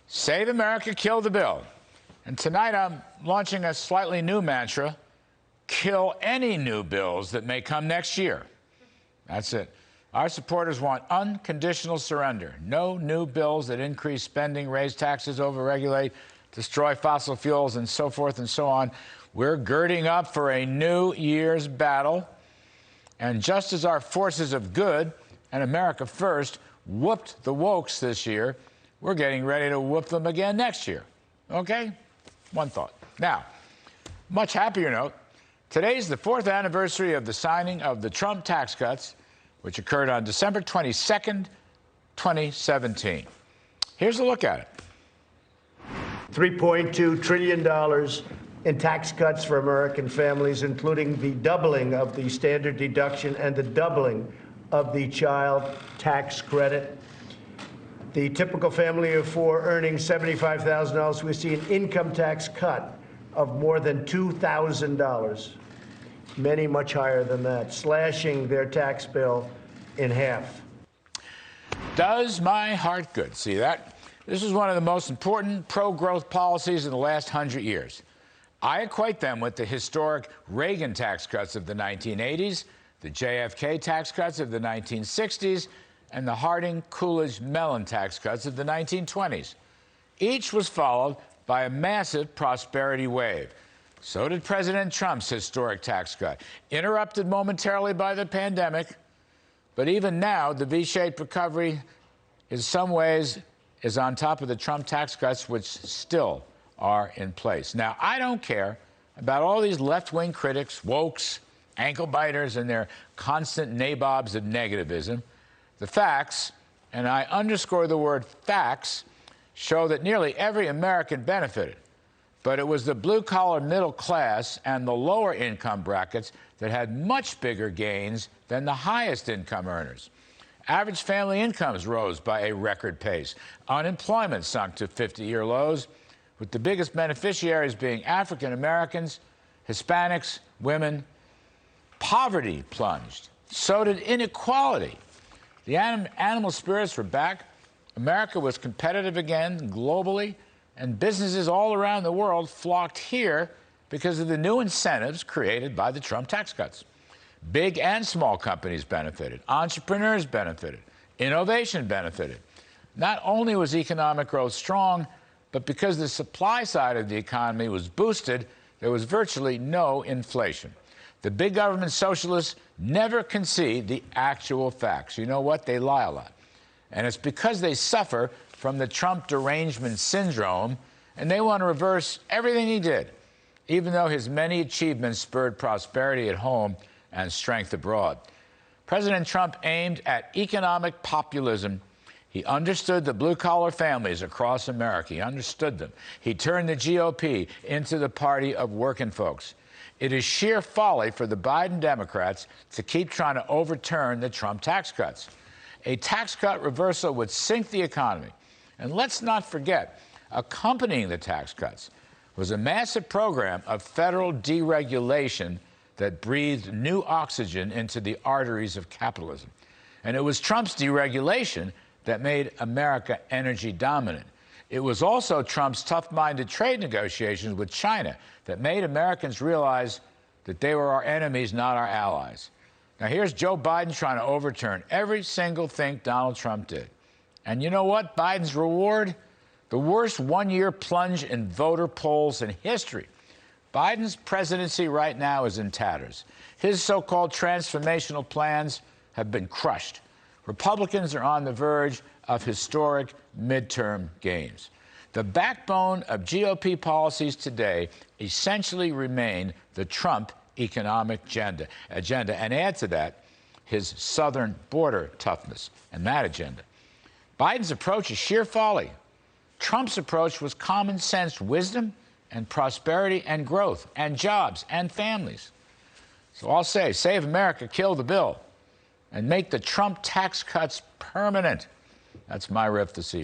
Save America, kill the bill. And tonight I'm launching a slightly new mantra: kill any new bills that may come next year. That's it. Our supporters want unconditional surrender. No new bills that increase spending, raise taxes, overregulate, destroy fossil fuels, and so forth and so on. We're girding up for a New Year's battle. And just as our forces of good and America first whooped the wokes this year, we're getting ready to whoop them again next year. Okay? One thought. Now, much happier note, today's the 4th anniversary of the signing of the Trump tax cuts, which occurred on December 22nd, 2017. Here's a look at it. $3.2 trillion in tax cuts for American families, including the doubling of the standard deduction and the doubling of the child tax credit. The typical family of four earning $75,000 will see an income tax cut of more than $2,000. Many much higher than that, slashing their tax bill in half. Does my heart good. See that? This is one of the most important pro-growth policies in the last 100 years. I equate them with the historic Reagan tax cuts of the 1980s, the JFK tax cuts of the 1960s, and the Harding-Coolidge-Mellon tax cuts of the 1920s. Each was followed by a massive prosperity wave. So did President Trump's historic tax cut, interrupted momentarily by the pandemic. But even now, the V-shaped recovery in some ways is on top of the Trump tax cuts, which still are in place. Now, I don't care about all these left-wing critics, wokes, ankle-biters, and their constant nabobs of negativism. The facts, and I underscore the word facts, show that nearly every American benefited. But it was the blue-collar middle class and the lower income brackets that had much bigger gains than the highest income earners. Average family incomes rose by a record pace. Unemployment sunk to 50-year lows, with the biggest beneficiaries being African Americans, Hispanics, women. Poverty plunged. So did inequality. The animal spirits were back. America was competitive again globally, and businesses all around the world flocked here because of the new incentives created by the Trump tax cuts. Big and small companies benefited. Entrepreneurs benefited. Innovation benefited. Not only was economic growth strong, but because the supply side of the economy was boosted, there was virtually no inflation. The big government socialists never concede the actual facts. You know what? They lie a lot. And it's because they suffer from the Trump derangement syndrome, and they want to reverse everything he did, even though his many achievements spurred prosperity at home and strength abroad. President Trump aimed at economic populism. He understood the blue-collar families across America. He understood them. He turned the GOP into the party of working folks. It is sheer folly for the Biden Democrats to keep trying to overturn the Trump tax cuts. A tax cut reversal would sink the economy. And let's not forget, accompanying the tax cuts was a massive program of federal deregulation that breathed new oxygen into the arteries of capitalism. And it was Trump's deregulation that made America energy dominant. It was also Trump's tough-minded trade negotiations with China that made Americans realize that they were our enemies, not our allies. Now, here's Joe Biden trying to overturn every single thing Donald Trump did. And you know what? Biden's reward? The worst one-year plunge in voter polls in history. Biden's presidency right now is in tatters. His so-called transformational plans have been crushed. Republicans are on the verge of historic midterm gains. The backbone of GOP policies today essentially remain the Trump economic agenda, and add to that his southern border toughness and that agenda. Biden's approach is sheer folly. Trump's approach was common sense wisdom and prosperity and growth and jobs and families. So I'll say, save America, kill the bill, and make the Trump tax cuts permanent. That's my riff this evening.